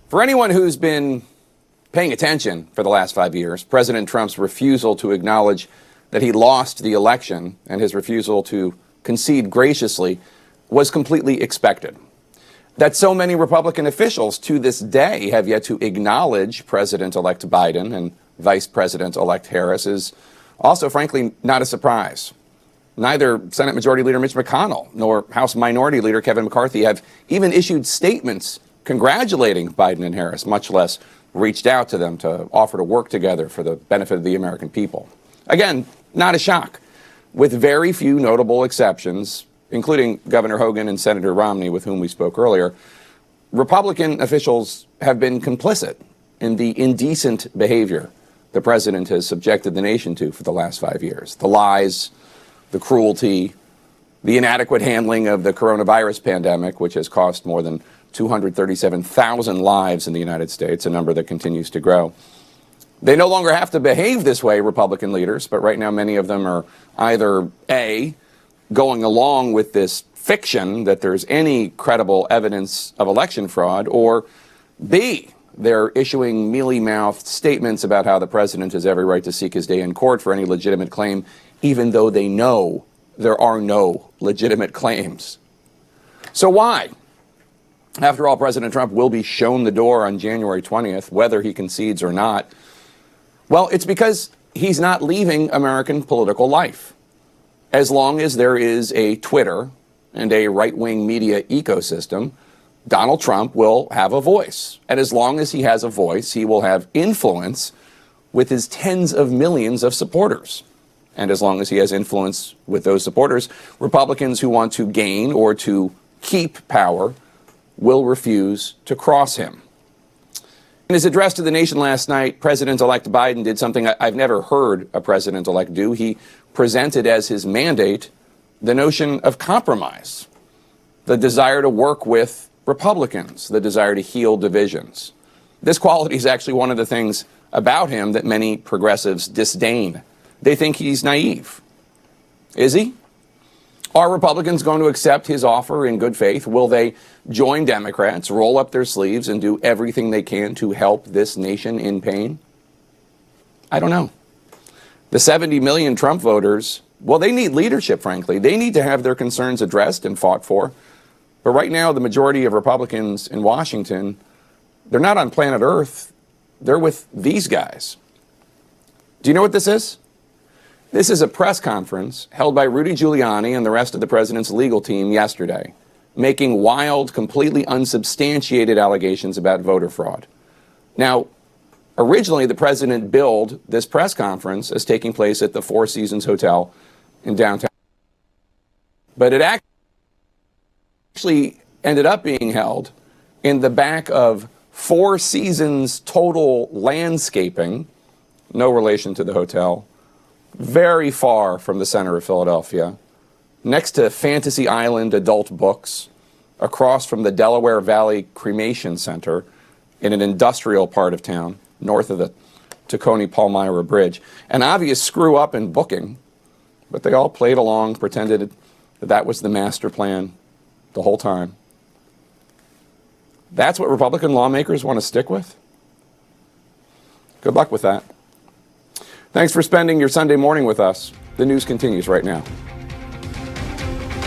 For anyone who's been paying attention for the last 5 years, President Trump's refusal to acknowledge that he lost the election and his refusal to concede graciously was completely expected. That so many Republican officials to this day have yet to acknowledge President-elect Biden and Vice President-elect Harris is also, frankly, not a surprise. Neither Senate Majority Leader Mitch McConnell nor House Minority Leader Kevin McCarthy have even issued statements congratulating Biden and Harris, much less reached out to them to offer to work together for the benefit of the American people. Again, not a shock. With very few notable exceptions, including Governor Hogan and Senator Romney, with whom we spoke earlier, Republican officials have been complicit in the indecent behavior the president has subjected the nation to for the last 5 years. The lies, the cruelty, the inadequate handling of the coronavirus pandemic, which has cost more than 237,000 lives in the United States, a number that continues to grow. They no longer have to behave this way, Republican leaders, but right now many of them are either A, going along with this fiction that there's any credible evidence of election fraud, or B, they're issuing mealy-mouthed statements about how the president has every right to seek his day in court for any legitimate claim, even though they know there are no legitimate claims. So why? After all, President Trump will be shown the door on January 20th, whether he concedes or not. Well, it's because he's not leaving American political life. As long as there is a Twitter and a right-wing media ecosystem, Donald Trump will have a voice. And as long as he has a voice, he will have influence with his tens of millions of supporters. And as long as he has influence with those supporters, Republicans who want to gain or to keep power will refuse to cross him. In his address to the nation last night, President-elect Biden did something I've never heard a president-elect do. He presented as his mandate the notion of compromise, the desire to work with Republicans, the desire to heal divisions. This quality is actually one of the things about him that many progressives disdain. They think he's naive. Is he? Are Republicans going to accept his offer in good faith? Will they join Democrats, roll up their sleeves, and do everything they can to help this nation in pain? I don't know. The 70 million Trump voters, well, they need leadership, frankly. They need to have their concerns addressed and fought for. But right now, the majority of Republicans in Washington, they're not on planet Earth. They're with these guys. Do you know what this is? This is a press conference held by Rudy Giuliani and the rest of the president's legal team yesterday, making wild, completely unsubstantiated allegations about voter fraud. Now, originally, the president billed this press conference as taking place at the Four Seasons Hotel in downtown. But it actually ended up being held in the back of Four Seasons Total Landscaping, no relation to the hotel, very far from the center of Philadelphia, next to Fantasy Island Adult Books, across from the Delaware Valley Cremation Center in an industrial part of town, north of the Tacony-Palmyra Bridge. An obvious screw-up in booking, but they all played along, pretended that that was the master plan the whole time. That's what Republican lawmakers want to stick with? Good luck with that. Thanks for spending your Sunday morning with us. The news continues right now.